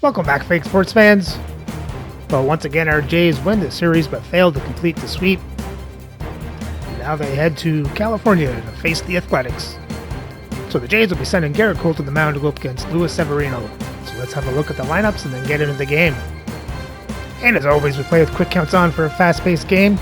Welcome back, fake sports fans. Well, once again, our Jays win the series but failed to complete the sweep. Now they head to California to face the Athletics. So the Jays will be sending Garrett Cole to the mound to go up against Luis Severino. So let's have a look at the lineups and then get into the game. And as always, we play with quick counts on for a fast-paced game.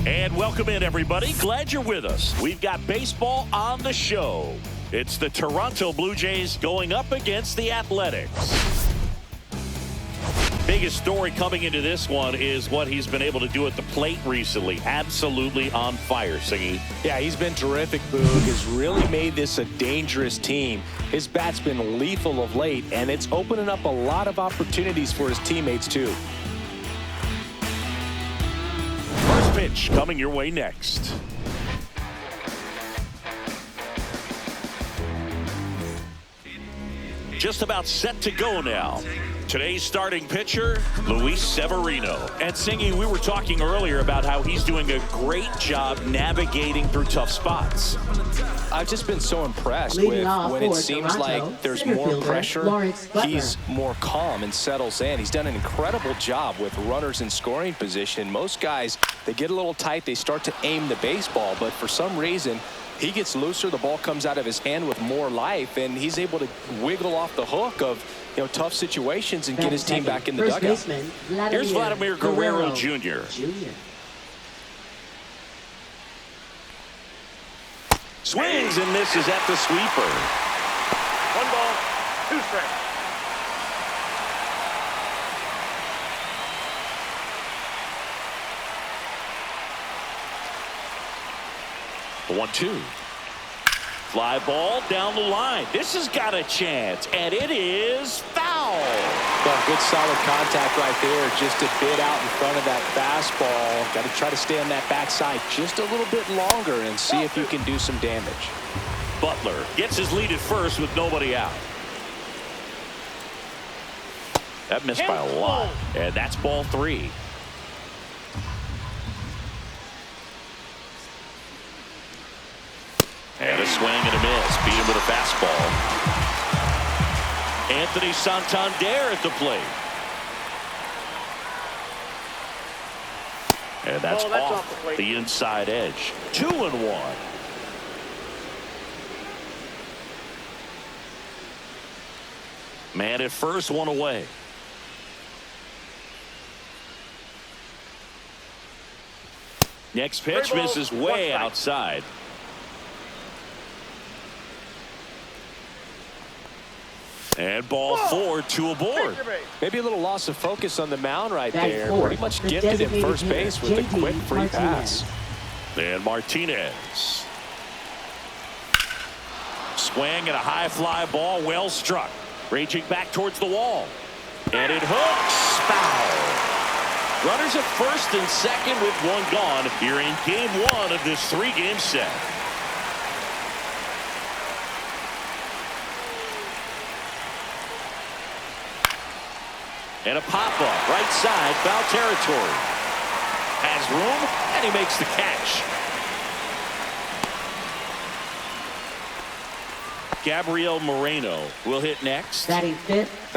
And welcome in, everybody. Glad you're with us. We've got baseball on the show. It's the Toronto Blue Jays going up against the Athletics. Biggest story coming into this one is what he's been able to do at the plate recently. Absolutely on fire, Singy. Yeah, he's been terrific, Boog. Has really made this a dangerous team. His bat's been lethal of late, and it's opening up a lot of opportunities for his teammates, too. Pitch coming your way next. Just about set to go now. Today's starting pitcher, Luis Severino. And Singy, we were talking earlier about how he's doing a great job navigating through tough spots. I've just been so impressed with when it seems like there's more pressure, he's more calm and settles in. He's done an incredible job with runners in scoring position. Most guys, they get a little tight, they start to aim the baseball, but for some reason, he gets looser, the ball comes out of his hand with more life, and he's able to wiggle off the hook of tough situations and get his team back in the dugout. Here's Vladimir Guerrero Jr. Swings and misses at the sweeper. 1 ball, 2 strikes. The 1-2. Fly ball down the line. This has got a chance, and it is foul. Well, good solid contact right there. Just a bit out in front of that fastball. Got to try to stay on that backside just a little bit longer and see if you can do some damage. Butler gets his lead at first with nobody out. That missed by a lot, and that's ball 3. And a swing and a miss. Beat him with a fastball. Anthony Santander at the plate. And that's off the inside edge. 2-1. Man at first, 1 away. Next pitch misses way outside. And ball 4, 2 aboard. Maybe a little loss of focus on the mound right there. Pretty much gifted at first base with a quick free pass. And Martinez. Swing and a high fly ball, well struck. Raging back towards the wall. And it hooks. Foul. Runners at first and second with 1 gone here in game 1 of this 3-game set. And a pop-up, right side, foul territory. Has room, and he makes the catch. Gabriel Moreno will hit next. I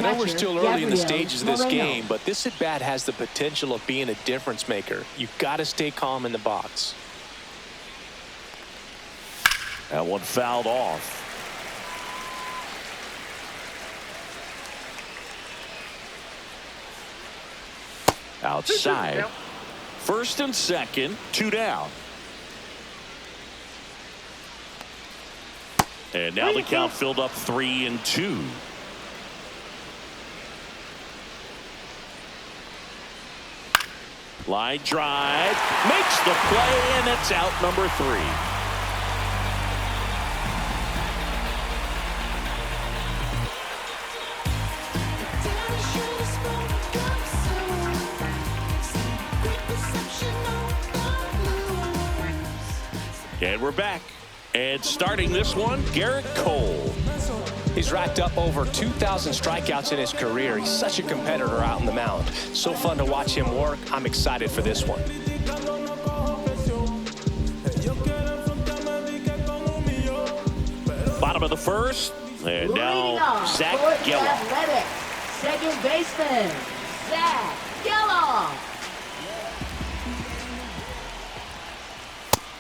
know we're still early in the stages of this game, but this at-bat has the potential of being a difference maker. You've got to stay calm in the box. That one fouled off. Outside. First and second, 2 down. And now the count filled up 3-2. Line drive, makes the play, and it's out number 3. And we're back. And starting this one, Garrett Cole. He's racked up over 2,000 strikeouts in his career. He's such a competitor out on the mound. So fun to watch him work. I'm excited for this one. Bottom of the first. And now Zach Geloff. Second baseman, Zach Geloff.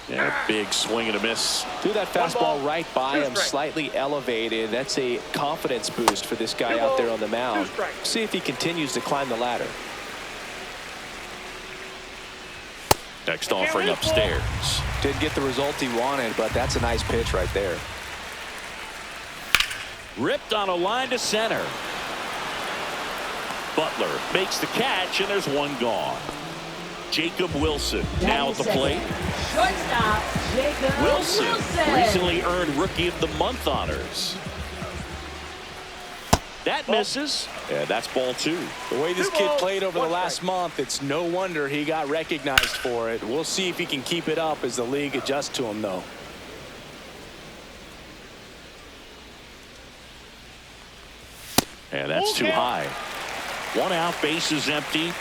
Yeah, big swing and a miss. Threw that fastball right by him, slightly elevated. That's a confidence boost for this guy out there on the mound. See if he continues to climb the ladder. Next offering upstairs. Didn't get the result he wanted, but that's a nice pitch right there. Ripped on a line to center. Butler makes the catch, and there's one gone. Jacob Wilson now at the plate. Shortstop, Jacob Wilson recently earned Rookie of the Month honors. That misses, and that's ball 2. The way this kid played over the last month, it's no wonder he got recognized for it. We'll see if he can keep it up as the league adjusts to him, though. And that's too high. 1 out, base is empty.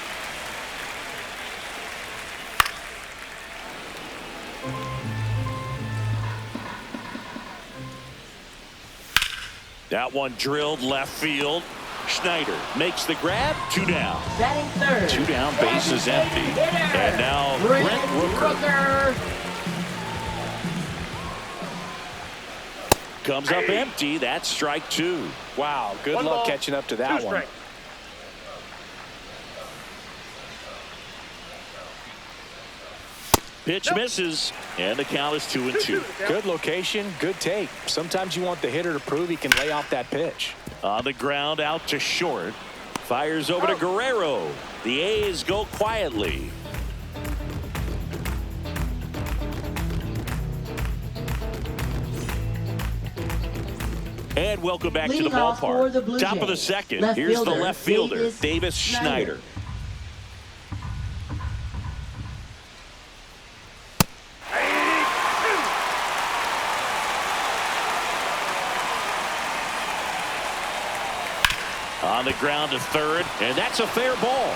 That one drilled left field. Schneider makes the grab. 2 down. Batting third. 2 down, base is empty. And now Brent Rooker comes up empty. That's strike 2. Wow, good luck catching up to that one. Pitch misses, and the count is 2-2. Good location, good take. Sometimes you want the hitter to prove he can lay off that pitch. On the ground, out to short. Fires over to Guerrero. The A's go quietly. And welcome back to the ballpark. Top of the second. Here's the left fielder, Davis Schneider. On the ground to third, and that's a fair ball.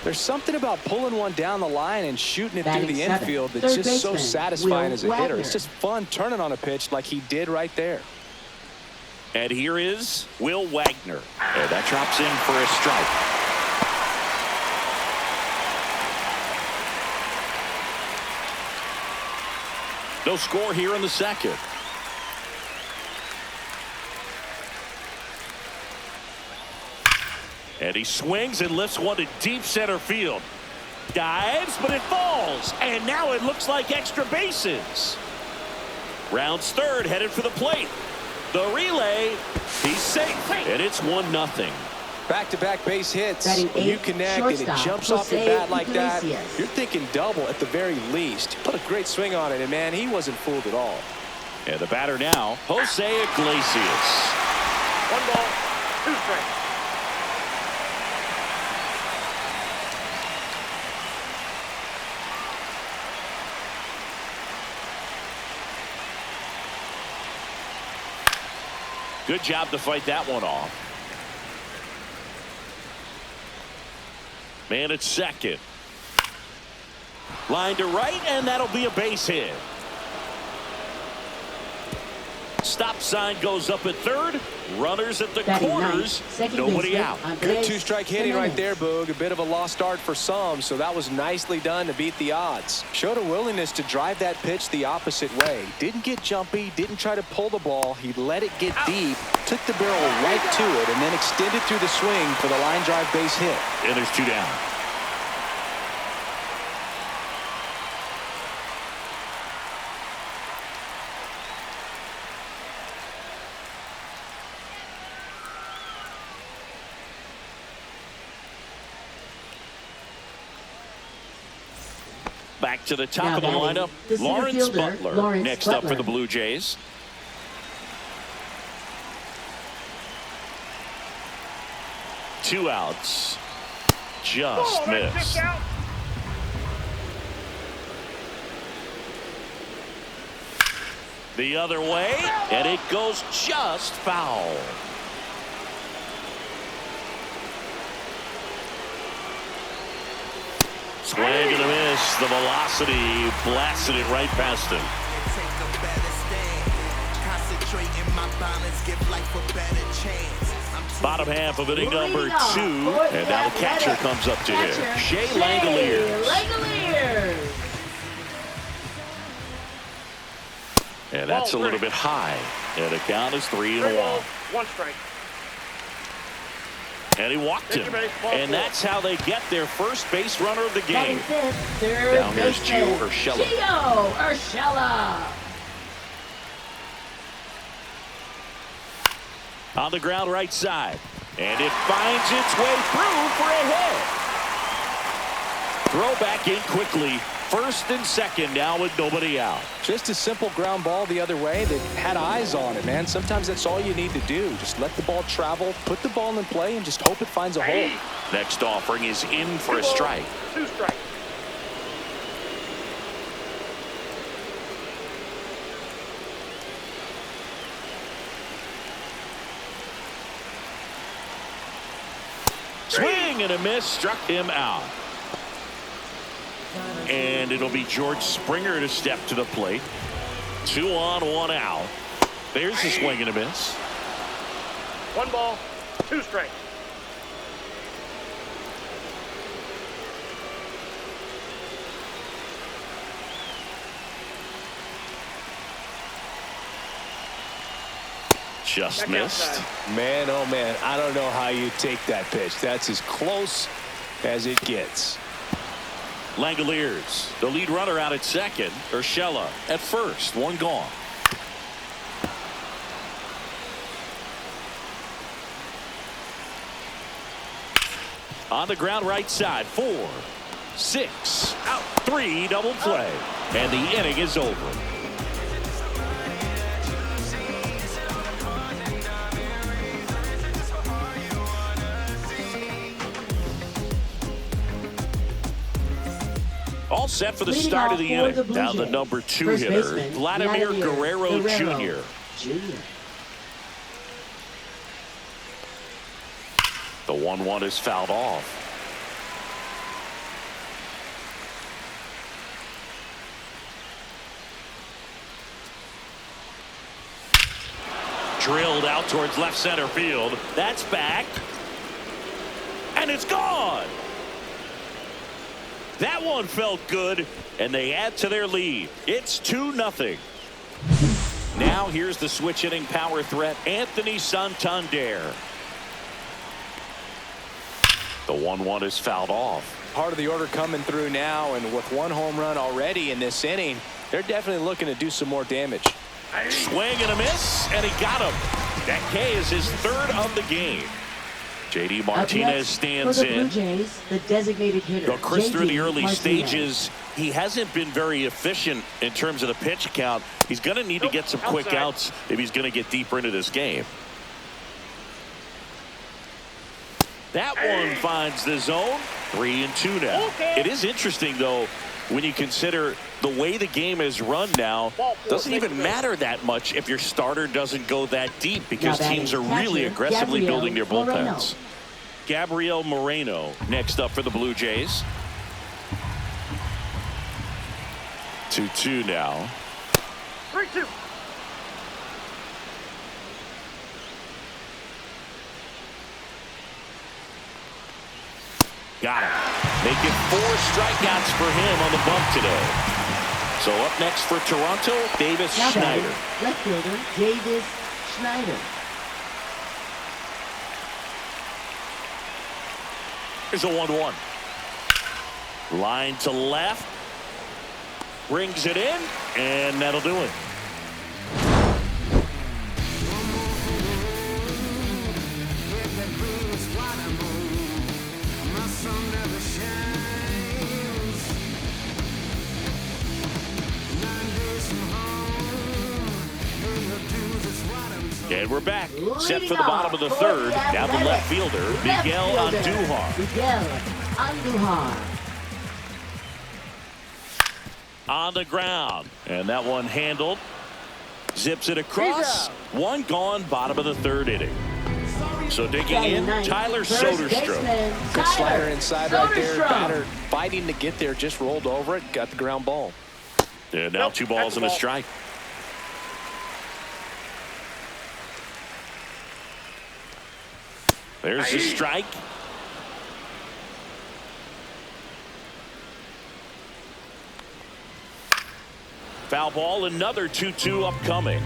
There's something about pulling one down the line and shooting it through the infield that's just so satisfying as a hitter. It's just fun turning on a pitch like he did right there. And here is Will Wagner. And that drops in for a strike. No score here in the second. And he swings and lifts one to deep center field. Dives, but it falls. And now it looks like extra bases. Rounds third, headed for the plate. The relay, he's safe. And it's 1-0. Back-to-back base hits. When you connect and it jumps off your bat like that, you're thinking double at the very least. Put a great swing on it, and man, he wasn't fooled at all. And the batter now, Jose Iglesias. 1 ball, 2 strikes. Good job to fight that one off. Man at second. Line to right, and that'll be a base hit. Stop sign goes up at third. Runners at the corners. Nobody out. Good 2-strike hitting right there, Boog. A bit of a lost start for some, so that was nicely done to beat the odds. Showed a willingness to drive that pitch the opposite way. Didn't get jumpy, didn't try to pull the ball. He let it get deep, took the barrel right to it, and then extended through the swing for the line drive base hit. And there's 2 down. Back to the top of the lineup, Lawrence Butler next up for the Blue Jays. Two outs. Just missed. The other way, and it goes just foul. Swing and a miss. The velocity blasted it right past him. Bottom half of inning number 2, and now the catcher comes up to him. Shea Langoliers. And that's a little bit high. And the count is 3-1. 1 strike. And he walked him. And that's how they get their first base runner of the game. Third Down here's Gio Urshela. Gio Urshela. On the ground right side. And it finds its way through for a hit. Throw back in quickly. First and second now with nobody out. Just a simple ground ball the other way. They had eyes on it, man. Sometimes that's all you need to do. Just let the ball travel, put the ball in play, and just hope it finds a hole. Next offering is in for a strike. 2 strikes. Swing and a miss, struck him out. And it'll be George Springer to step to the plate. 2 on, 1 out. There's the swing and a miss. 1 ball, 2 strikes. Just missed. Man, oh man, I don't know how you take that pitch. That's as close as it gets. Langoliers, the lead runner out at second. Urshela at first. 1 gone. On the ground right side. 4, 6, out. 3, double play. And the inning is over. All set for the start of the inning. Now the number 2 hitter, Vladimir Guerrero Jr. The 1-1 is fouled off. Drilled out towards left center field. That's back. And it's gone. That one felt good, and they add to their lead. It's 2-0. Now here's the switch hitting power threat, Anthony Santander. The 1-1 is fouled off. Part of the order coming through now, and with 1 home run already in this inning, they're definitely looking to do some more damage. Swing and a miss, and he got him. That K is his 3rd of the game. J.D. Martinez stands for the Blue in. Jays, the designated hitter. Well, Chris, through the early Martinez. stages, he hasn't been very efficient in terms of the pitch count. He's going to need to get some quick outs if he's going to get deeper into this game. That one finds the zone. 3-2 now. It is interesting, though, when you consider the way the game is run now. Doesn't even matter that much if your starter doesn't go that deep, because teams are really aggressively building their bullpens. Gabriel Moreno next up for the Blue Jays. 2-2 now. 3-2. Got it. Making 4 strikeouts for him on the bump today. So up next for Toronto, Davis Schneider. Left fielder, Davis Schneider. Here's a 1-1. Line to left. Brings it in, and that'll do it. And we're back. Set for the bottom of the 3rd. Now the left fielder, Miguel Andujar. Miguel Andujar. On the ground. And that one handled. Zips it across. One gone, bottom of the third inning. So digging in, Tyler Soderstrom. Good slider inside right there. Batter fighting to get there, just rolled over it, got the ground ball. And now 2 balls and a strike. There's the strike. Foul ball, another 2-2 upcoming.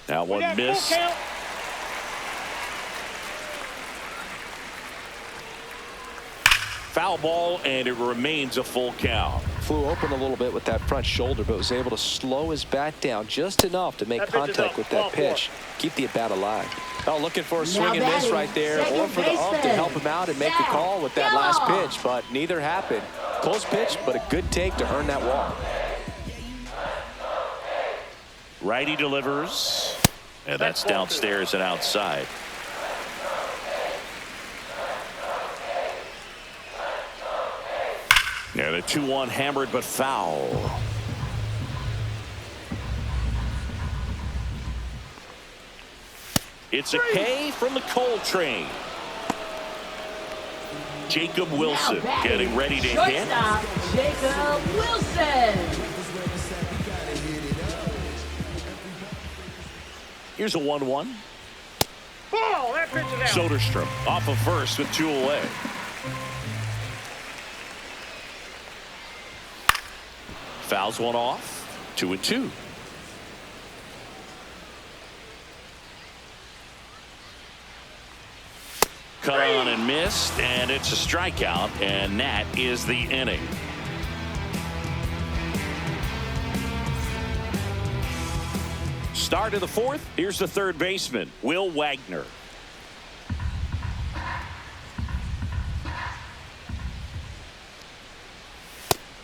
Now one miss. Foul ball, and it remains a full count. Flew open a little bit with that front shoulder, but was able to slow his bat down just enough to make contact with that pitch. Keep the at-bat alive. Oh, looking for a swing and miss right there, or for the ump to help him out and make the call with that last pitch, but neither happened. Close pitch, but a good take to earn that walk. Righty delivers, and that's downstairs and outside. Yeah, the 2-1 hammered but foul. It's a K from the Coltrane. Jacob Wilson getting ready to hit. Jacob Wilson. Here's a 1-1. Ball, that pitch is out. Soderstrom off of first with 2 away. Fouls one off. 2-2. Cut on and missed, and it's a strikeout, and that is the inning. Start of the 4th. Here's the third baseman, Will Wagner.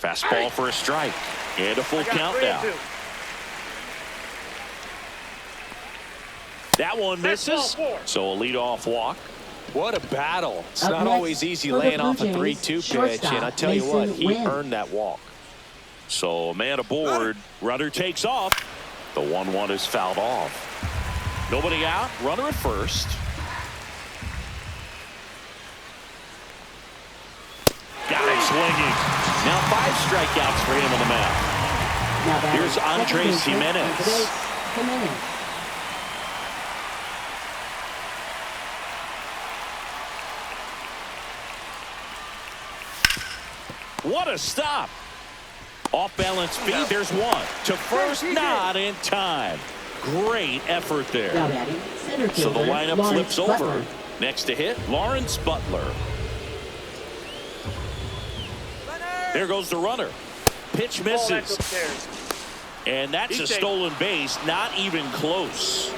Fastball for a strike. And a full count now. That one misses. So a leadoff walk. What a battle. It's not always easy laying off a 3-2 pitch, and I tell you what, he earned that walk. So a man aboard. Runner takes off. The 1-1 is fouled off. Nobody out. Runner at first. Got him swinging. Now 5 strikeouts for him on the mound. Here's Andres Jimenez. What a stop. Off balance feed. There's one. To first, not in time. Great effort there. So the lineup flips over. Next to hit, Lawrence Butler. There goes the runner. Pitch misses. And that's a stolen base. Not even close.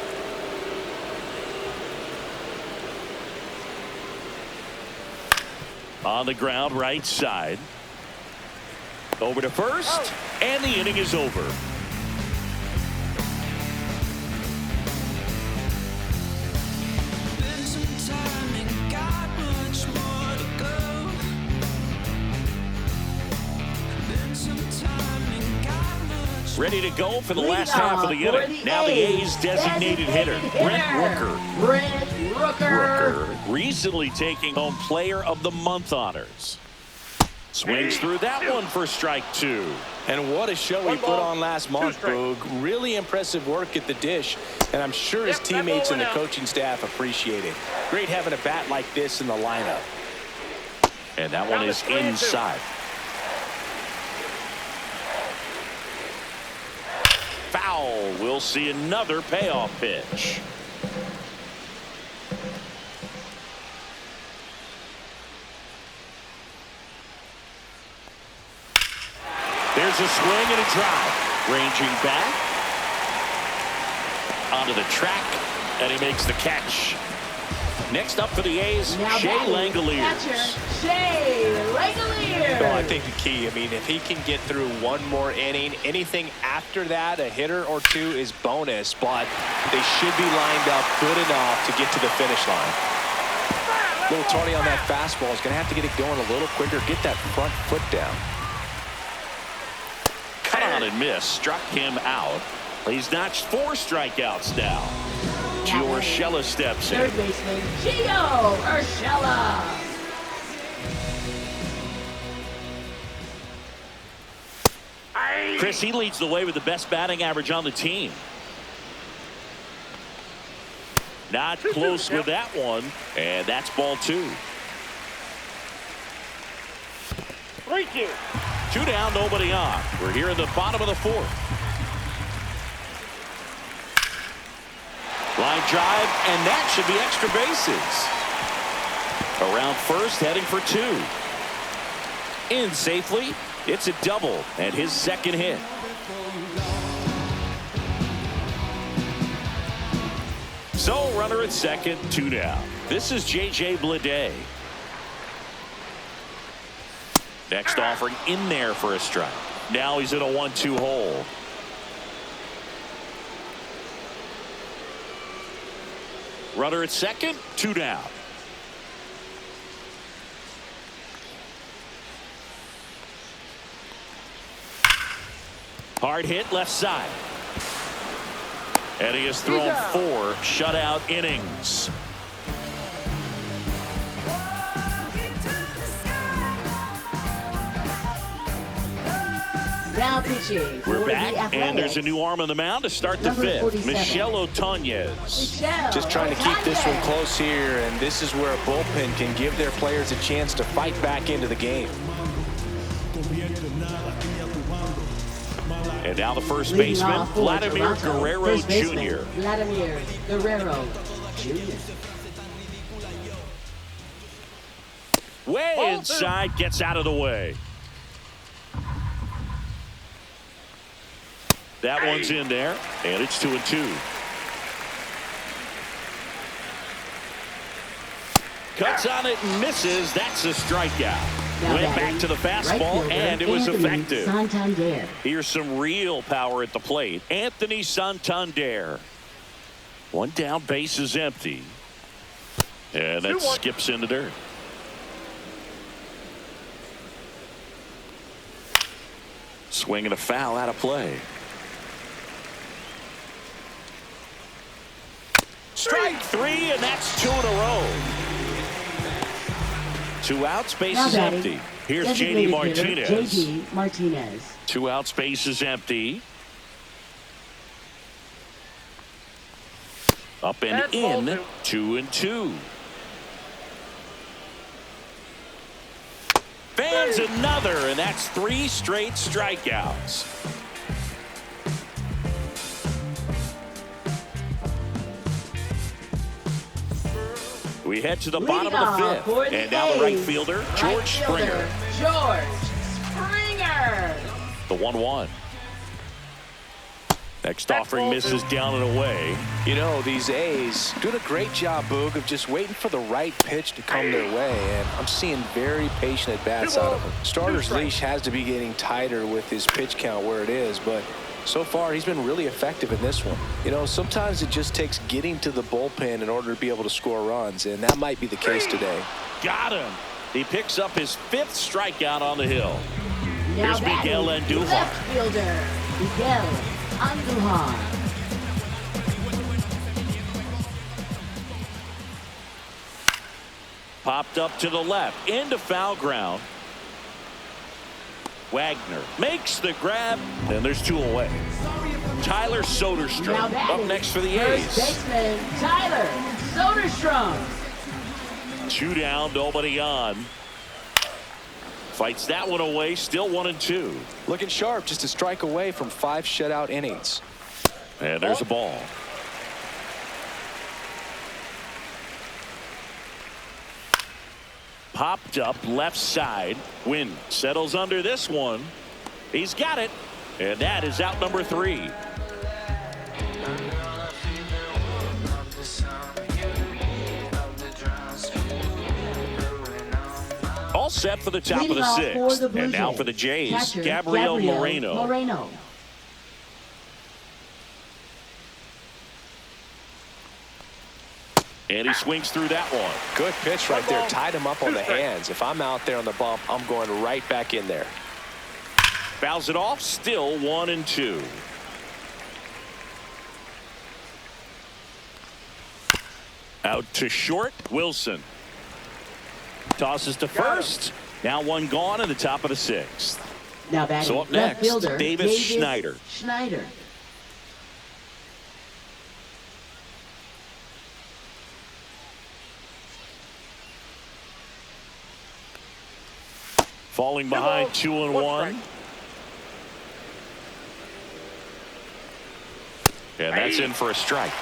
On the ground, right side. Over to first, and the inning is over. Ready to go for the last half of the inning. Now the A's designated hitter, Brent Rooker. Recently taking home Player of the Month honors. Swings through that one for strike 2. And what a show he put on last month, Boog. Really impressive work at the dish, and I'm sure his teammates and the coaching staff appreciate it. Great having a bat like this in the lineup. And that one is inside. Foul. We'll see another payoff pitch. There's a swing and a drive. Ranging back. Onto the track. And he makes the catch. Next up for the A's, Shea Langoliers. Shea Langoliers. Well, I think the key, I mean, if he can get through one more inning, anything after that, a hitter or two is bonus, but they should be lined up good enough to get to the finish line. A little tardy on that fastball. Is going to have to get it going a little quicker, get that front foot down. on and missed. Struck him out. He's notched 4 strikeouts now. Gio Urshela steps in. Third baseman Gio Urshela. Chris, he leads the way with the best batting average on the team. Not close with that one, and that's ball 2. 3-2. 2 down, nobody on. We're here in the bottom of the 4th. Line drive, and that should be extra bases. Around first, heading for 2. In safely. It's a double and his second hit. So runner at second, 2 down. This is J.J. Bleday. Next offering in there for a strike. Now he's in a 1-2 hole. Runner at second, 2 down. Hard hit left side. And he has thrown 4 shutout innings. Now pitching. We're back, and there's a new arm on the mound to start the 5th. Michel Otonez. Just trying to keep this one close here, and this is where a bullpen can give their players a chance to fight back into the game. And now the first baseman, Vladimir Guerrero Jr. Vladimir Guerrero Jr. Way inside, gets out of the way. That one's in there, and it's 2-2. Cuts on it and misses. That's a strikeout. Went back to the fastball, and it was effective. Santander. Here's some real power at the plate. Anthony Santander. 1 down, base is empty. And that skips into dirt. Swing and a foul out of play. Strike 3, and that's 2 in a row. 2 outs, base is empty. Here's J.D. Martinez. J.D. Martinez. 2 outs, base is empty. Up and That's in, ball 2-2. Fans another, and that's 3 straight strikeouts. We head to the bottom of the 5th, and now the right fielder, George Springer. George Springer. The 1-1. Next offering misses down and away. You know, these A's doing a great job, Boog, of just waiting for the right pitch to come their way, and I'm seeing very patient at-bats out of him. Starter's leash has to be getting tighter with his pitch count where it is, but so far he's been really effective in this one. You know, sometimes it just takes getting to the bullpen in order to be able to score runs, and that might be the case today. Got him. He picks up his 5th strikeout on the hill. Now Here's Miguel Andujar. Left fielder Miguel Andujar. Popped up to the left, into foul ground. Wagner makes the grab, and there's 2 away. Tyler Soderstrom up next for the A's. First baseman Tyler Soderstrom. 2 down, nobody on. Fights that one away, still 1-2. Looking sharp, just a strike away from 5 shutout innings. And there's a ball. Popped up left side. Wynn settles under this one. He's got it. And that is out number 3. All set for the top of the 6th. And now for the Jays, Catcher, Gabriel Moreno. And he swings through that one. Good pitch right there. Tied him up on the hands. If I'm out there on the bump, I'm going right back in there. Fouls it off. Still 1-2. Out to short. Wilson tosses to first. Now one gone in the top of the 6th. Now batting So up left next, fielder, Davis Schneider. Falling behind 2-1. And that's in for a strike.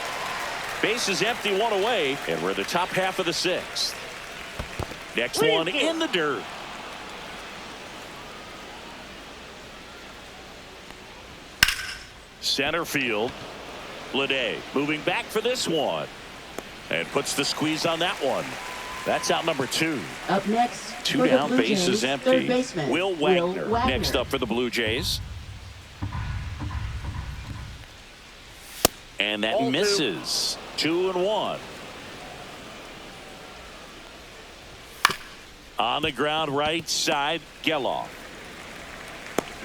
Base is empty, 1 away, and we're in the top half of the 6th. Next one in the dirt. Center field. Bleday moving back for this one. And puts the squeeze on that one. That's out number 2. Up next, 2 down, Blue base Jays, is empty. baseman, Will Wagner next up for the Blue Jays. And that misses. 2-1. On the ground, right side, Geloff.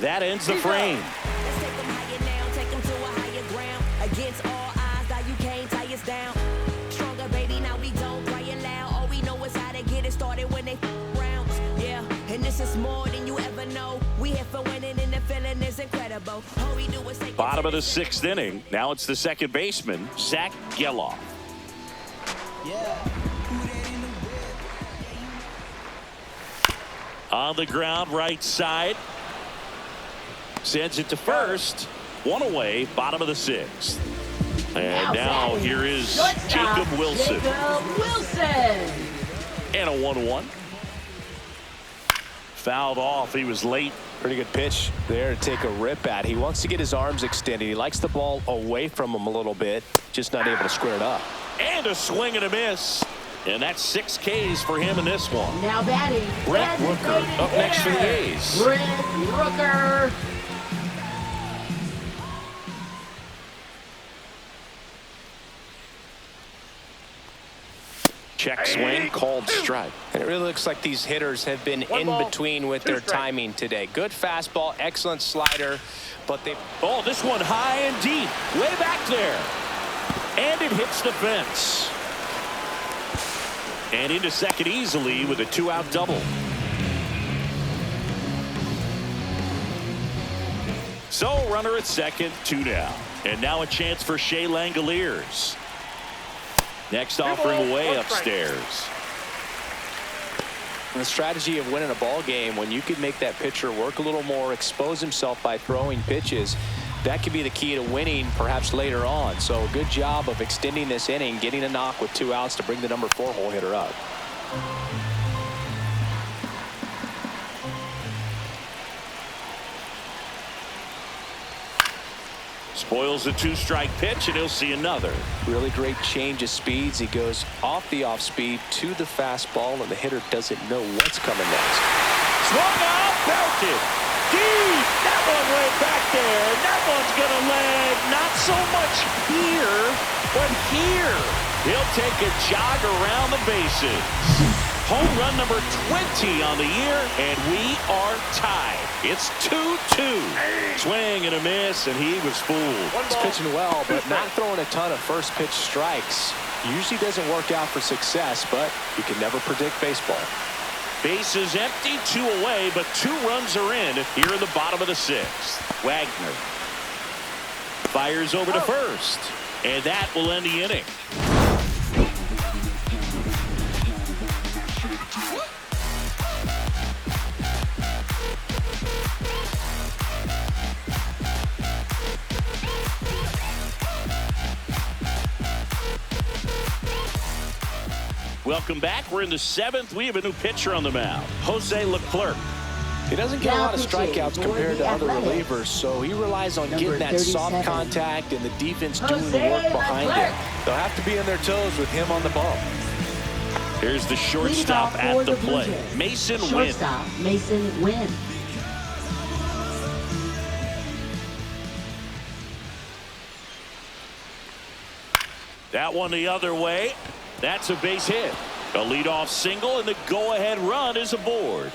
That ends the frame. Let's take them higher now, take them to a higher ground. Against all odds, now you can't tie us down. Stronger, baby, now we don't cry it loud. All we know is how to get it started when they rounds. Yeah, and this is more than you ever know. We here for winning and the feeling is incredible. All we do is take Bottom of the 6th inning. Now it's the second baseman, Zach Geloff. On the ground, right side. Sends it to first. 1 away, bottom of the 6th. And now here is Jacob Wilson. And a 1-1. Fouled off. He was late. Pretty good pitch there to take a rip at. He wants to get his arms extended. He likes the ball away from him a little bit. Just not able to square it up. And a swing and a miss. And that's 6 Ks for him in this one. Now batting, Brett Rooker up next for the A's. Brett Rooker. Check swing, called strike. And it really looks like these hitters have been in between with their timing today. Good fastball, excellent slider, but they... Oh, this one high and deep, way back there. And it hits the fence. And into second easily with a 2-out double. So runner at second, 2 down. And now a chance for Shea Langoliers. Next offering away upstairs. The strategy of winning a ball game, when you could make that pitcher work a little more, expose himself by throwing pitches, that could be the key to winning perhaps later on. So good job of extending this inning, getting a knock with 2 outs to bring the number 4 hole hitter up. Spoils a 2-strike pitch, and he'll see another. Really great change of speeds. He goes off the off speed to the fastball, and the hitter doesn't know what's coming next. Swung out, belted. Deep. That one way back there. And that one's going to land not so much here, but here. He'll take a jog around the bases. Home run number 20 on the year, and we are tied. It's 2-2. Swing and a miss, and he was fooled. He's pitching well, but not throwing a ton of first pitch strikes. Usually doesn't work out for success, but you can never predict baseball. Base is empty, 2 away, but 2 runs are in here in the bottom of the 6th. Wagner fires over to first, and that will end the inning. Welcome back. We're in the 7th. We have a new pitcher on the mound, Jose Leclerc. He doesn't get a lot of strikeouts compared to other relievers, so he relies on getting that soft contact and the defense doing the work behind it. They'll have to be on their toes with him on the bump. Here's the shortstop at the plate, Mason Wynn. Mason Wynn. That one the other way. That's a base hit. A leadoff single, and the go-ahead run is aboard.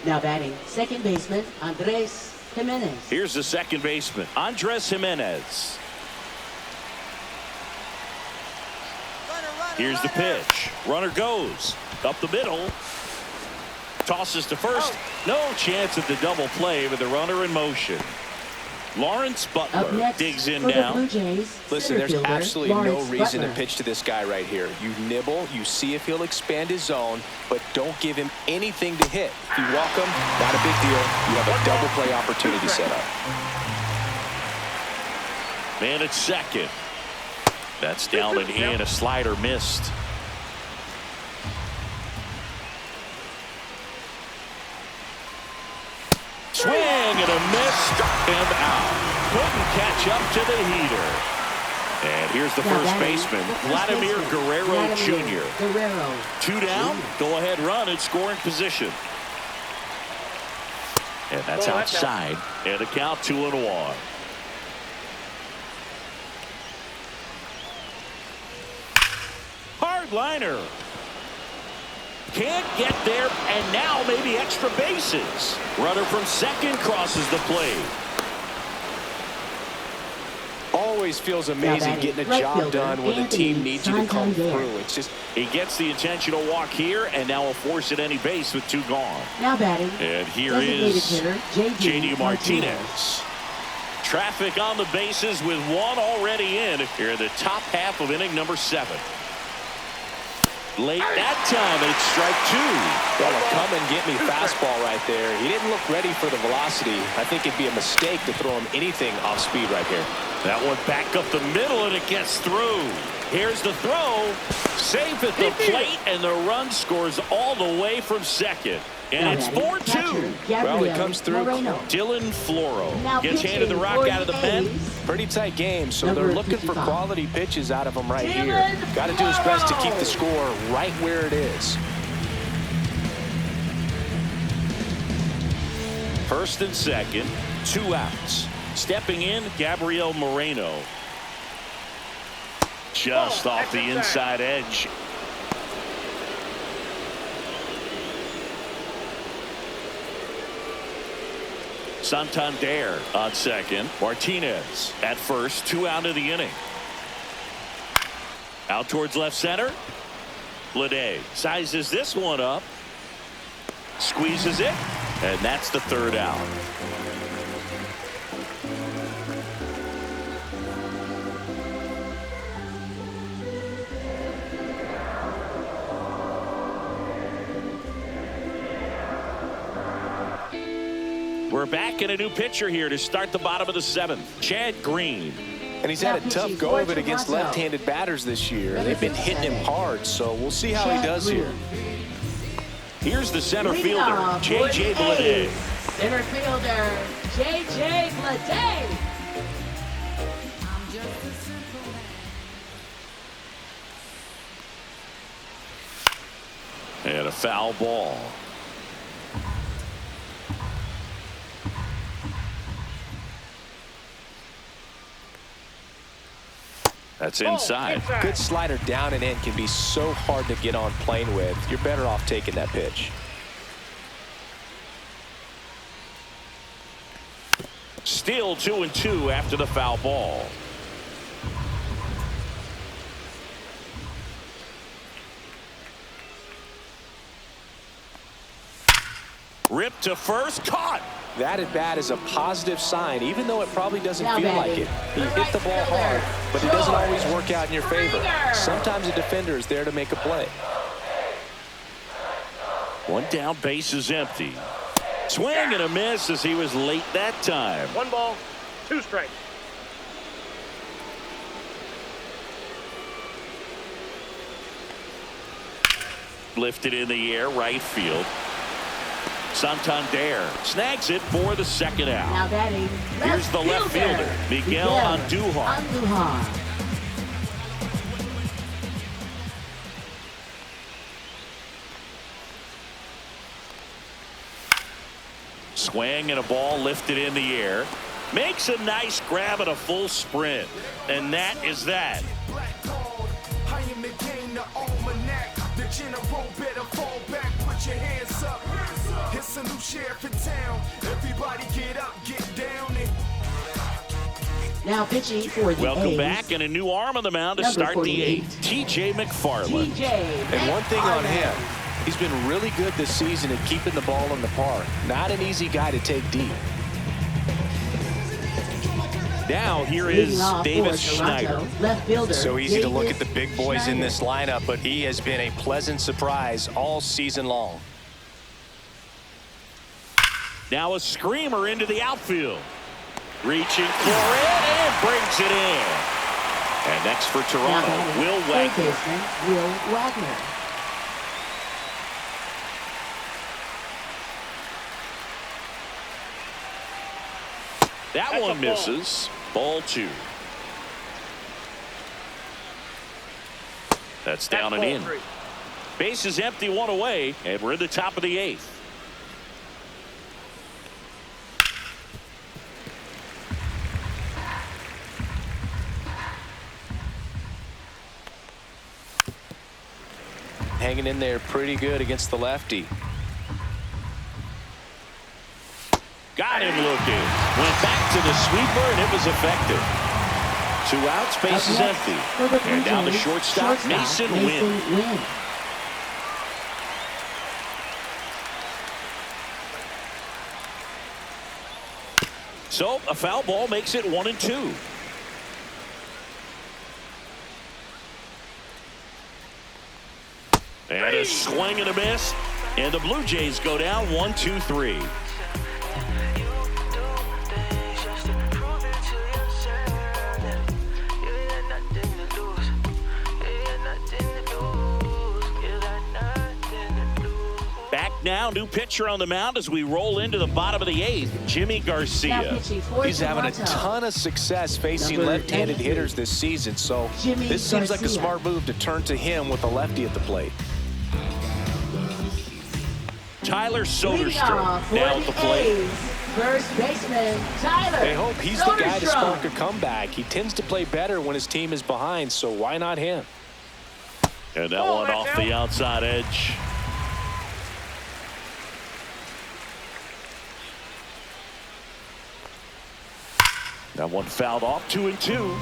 Now batting, second baseman, Andres Jimenez. Here's the second baseman, Andres Jimenez. Here's the pitch. Runner goes up the middle. Tosses to first. No chance at the double play with the runner in motion. Lawrence Butler digs in now. Listen, there's absolutely no reason to pitch to this guy right here. You nibble, you see if he'll expand his zone, but don't give him anything to hit. If you walk him, not a big deal. You have a double play opportunity set up. Man at second. That's down and in. A slider missed. Swing and a miss. Struck him out. Couldn't catch up to the heater. And here's the first baseman, Vladimir Guerrero Jr. 2 down. Go ahead run in scoring position. And that's outside. And a count 2-1. Hard liner. Can't get there, and now maybe extra bases. Runner from second crosses the plate. Always feels amazing getting a job done when the team needs you to come through. It's just he gets the intentional walk here, and now will force at any base with 2 gone. Now batting. And here is J.D. Martinez. Traffic on the bases with 1 already in here in the top half of inning number 7. Late that time, and it's strike 2. Well, a come and get me fastball right there. He didn't look ready for the velocity. I think it'd be a mistake to throw him anything off speed right here. That one back up the middle, and it gets through. Here's the throw. Safe at the plate, and the run scores all the way from second. And it's 4-2. Well, it comes through. Dylan Floro gets handed the rock out of the pen. Pretty tight game, so they're looking for quality pitches out of him right here. Got to do his best to keep the score right where it is. First and second, 2 outs. Stepping in, Gabriel Moreno. Just off the inside edge. Santander on second. Martinez at first. 2 out of the inning. Out towards left center. Lede sizes this one up. Squeezes it. And that's the 3rd out. We're back in a new pitcher here to start the bottom of the 7th. Chad Green. And he's had a tough go of it against left-handed batters this year. They've been hitting him hard, so we'll see how he does here. Here's the center fielder, J.J. Blade. Center fielder, J.J. Blade. And a foul ball. That's inside. Good slider down and in can be so hard to get on plane with. You're better off taking that pitch. Still 2-2 after the foul ball. Ripped to first, caught. That at bat is a positive sign, even though it probably doesn't feel like it. He hit the ball hard, but it doesn't always work out in your favor. Sometimes a defender is there to make a play. 1 down, base is empty. Swing and a miss as he was late that time. 1 ball, 2 strikes. Lifted in the air, right field. Santander snags it for the 2nd out. Now batting. Here's the left fielder, Miguel Andujar. Swing and a ball lifted in the air. Makes a nice grab at a full sprint. And that is that. Now pitching for the Welcome A's, back, and a new arm on the mound to number start the 48, eighth. T.J. McFarland. And one thing on him, he's been really good this season at keeping the ball in the park. Not an easy guy to take deep. Now here is Davis Schneider. Left fielder, So easy to look Davis at the big boys in Schneider. this lineup, but he has been a pleasant surprise all season long. Now a screamer into the outfield. Reaching for it and brings it in. And next for Toronto, Now, Will third Wagner. baseman, Will Wagner. That That's one a ball. misses. Ball 2. That's down and in. Base is empty, 1 away, and we're in the top of the 8th. Hanging in there pretty good against the lefty. Got him looking. Went back to the sweeper, and it was effective. 2 outs, base is empty. For the Blue And down to Jays, shortstop, Mason Wynn. Wynn. So a foul ball makes it 1-2. And a swing and a miss. And the Blue Jays go down 1-2-3. Back now, new pitcher on the mound as we roll into the bottom of the 8th, Jimmy Now Garcia. pitching for He's having a Toronto. ton of success facing Number left-handed 83, hitters this season, so Jimmy this seems like a Garcia. smart move to turn to him with a lefty at the plate. Tyler Leading Soderstrom off for now at the plate. A's, first baseman Tyler They hope he's the guy to Soderstrom. spark a comeback. He tends to play better when his team is behind, so why not him? And that one off the outside edge. That one fouled off, 2-2.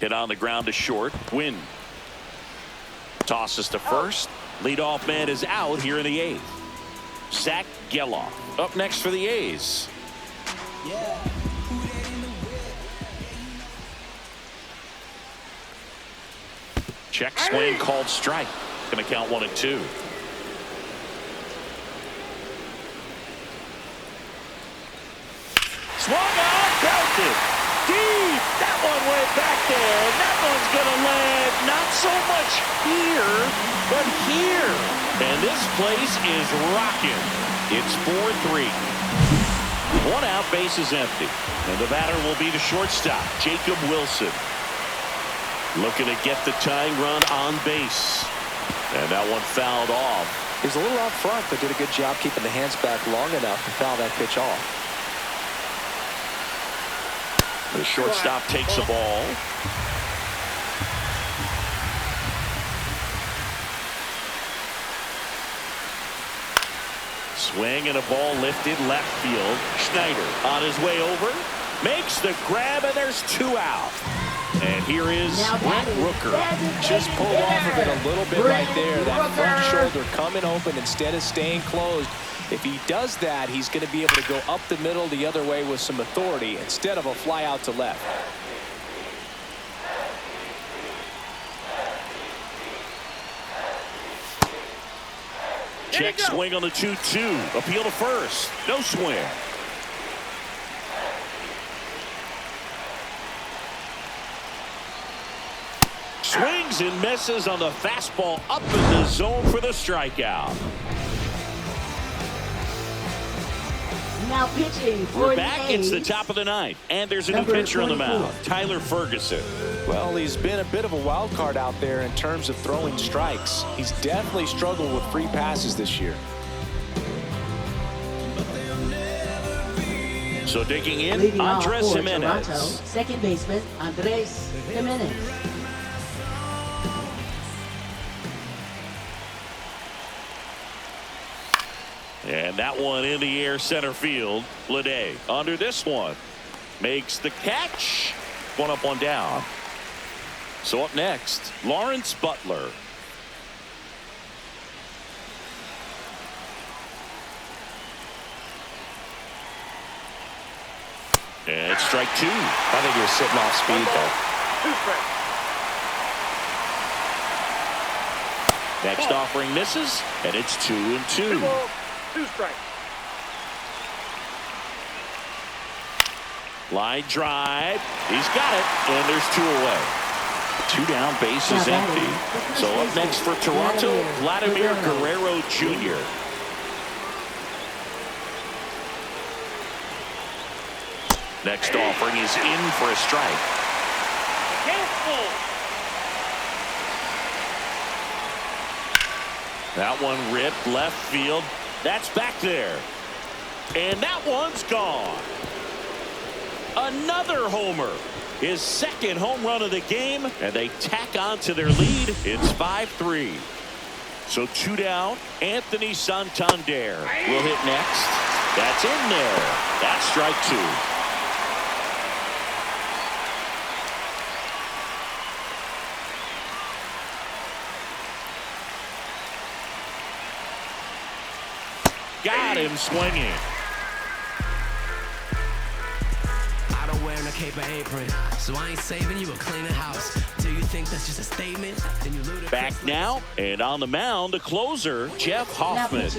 Hit on the ground to short. Win. Tosses to first. Leadoff man is out here in the 8th. Zach Geloff up next for the A's. Check swing called strike. Going to count 1-2. Swung on, belted deep. That one went back there. And that one's going to land not so much here, but here. And this place is rocking. It's 4-3. 1 out, base is empty. And the batter will be the shortstop, Jacob Wilson. Looking to get the tying run on base. And that one fouled off. He's a little out front, but did a good job keeping the hands back long enough to foul that pitch off. The shortstop takes the ball. Swing and a ball lifted left field. Schneider on his way over. Makes the grab, and there's 2 out. And here is Now Brent batting, Rooker. Just pulled off of it a little bit right there. That front shoulder coming open instead of staying closed. If he does that, he's going to be able to go up the middle the other way with some authority instead of a fly out to left. Check swing on the 2-2. Appeal to first. No swing. Swings and misses on the fastball up in the zone for the strikeout. Now pitching for We're the back. A's. It's the top of the 9th. And there's a new Number pitcher on the 24. mound, Tyler Ferguson. Well, he's been a bit of a wild card out there in terms of throwing strikes. He's definitely struggled with free passes this year. So digging in, Leading off Andres for Jimenez. Toronto, second baseman Andres Jimenez. that one in the air center field. Lede under this one. Makes the catch. One up, one down. So up next, Lawrence Butler. And it's strike two. I think he was sitting off speed though. 2 strikes. Next offering misses, and it's 2-2. 2 balls, 2 strikes. Line drive. He's got it, and there's 2 away. 2 down, bases empty. So up next for Toronto, Vladimir Guerrero Jr. Next offering is in for a strike. Careful. That one ripped left field. That's back there. And that one's gone. Another homer. His second home run of the game, and they tack on to their lead. It's 5-3. So 2 down. Anthony Santander will hit next. That's in there. That's strike 2. Got him swinging. I don't wear a cape or apron, so I ain't saving you a cleaning house. Do you think that's just a statement? Then you lose. Back now, and on the mound, the closer, Jeff Hoffman.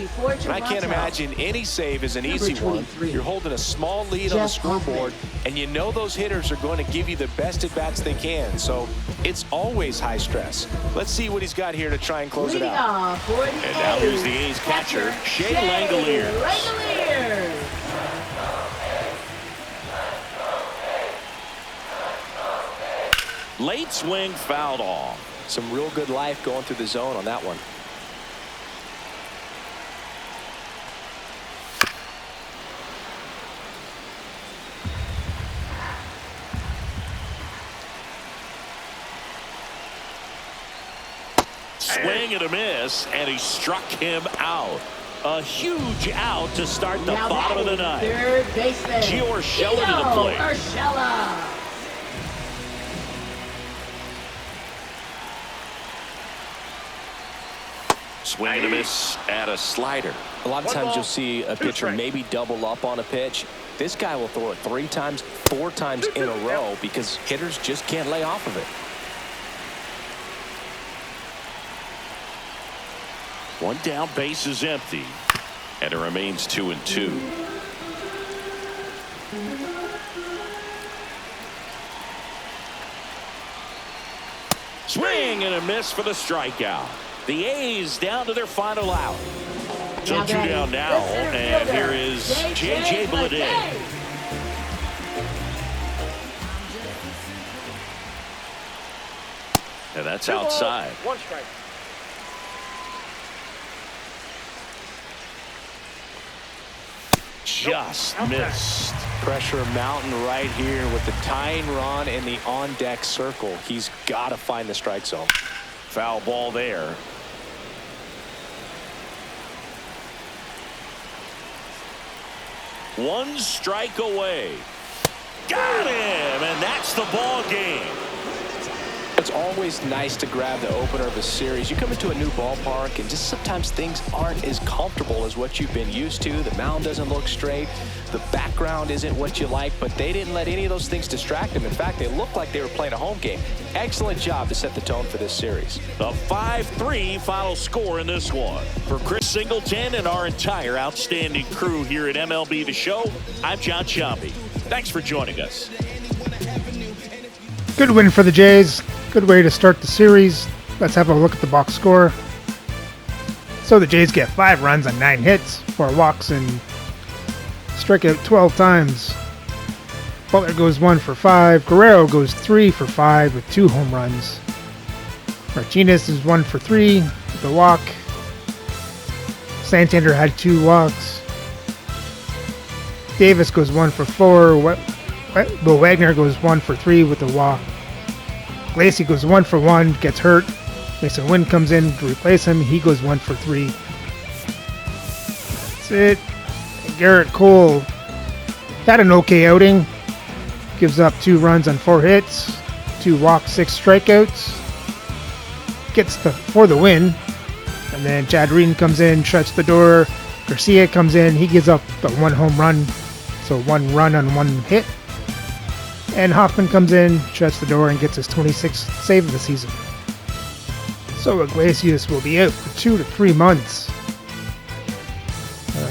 I can't imagine any save is an easy one. You're holding a small lead on the scoreboard, and you know those hitters are going to give you the best at-bats they can, so it's always high stress. Let's see what he's got here to try and close it out. And now here's the A's catcher, Shea Langoliers. Late swing fouled off. Some real good life going through the zone on that one. Swing and a miss, and he struck him out. A huge out to start the bottom of the ninth. Third baseman. Gio Urshela to the plate. Urshela. Swing and a miss at a slider. A lot of times you'll see a pitcher maybe double up on a pitch. This guy will throw it 3 times, 4 times in a row because hitters just can't lay off of it. One down, base is empty, and it remains 2-2. Swing and a miss for the strikeout. The A's down to their final out. So 2 down now, and here is J.J. Bleday. And that's outside. 1 strike. Just missed. Pressure mountain right here with the tying run in the on-deck circle. He's got to find the strike zone. Foul ball there. One strike away. Got him, and that's the ball game. It's always nice to grab the opener of a series. You come into a new ballpark and just sometimes things aren't as comfortable as what you've been used to. The mound doesn't look straight. The background isn't what you like, but they didn't let any of those things distract them. In fact, they looked like they were playing a home game. Excellent job to set the tone for this series. The 5-3 final score in this one. For Chris Singleton and our entire outstanding crew here at MLB The Show, I'm John Sciambi. Thanks for joining us. Good win for the Jays. Good way to start the series. Let's have a look at the box score. So the Jays get 5 runs on 9 hits, 4 walks, and strike out 12 times. Butler goes 1 for 5. Guerrero goes 3 for 5 with 2 home runs. Martinez is 1 for 3 with a walk. Santander had 2 walks. Davis goes 1 for 4. Bill Wagner goes 1 for 3 with a walk. Lacey goes 1 for 1, gets hurt. Mason Wynn comes in to replace him. He goes 1 for 3. That's it. And Garrett Cole had an okay outing. Gives up 2 runs on 4 hits, 2 walks, 6 strikeouts. Gets for the win. And then Chad Reed comes in, shuts the door. Garcia comes in. He gives up the 1 home run. So 1 run on 1 hit. And Hoffman comes in, shuts the door, and gets his 26th save of the season. So Iglesias will be out for 2 to 3 months.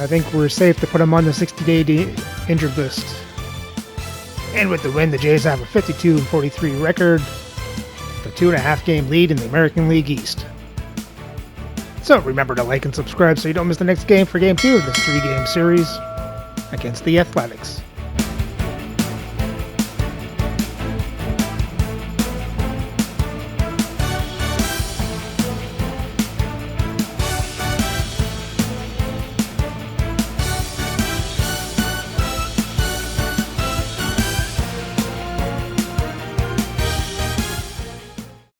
I think we're safe to put him on the 60-day injured list. And with the win, the Jays have a 52-43 record, a 2.5 game lead in the American League East. So remember to like and subscribe so you don't miss the next game for Game 2 of this 3-game series against the Athletics.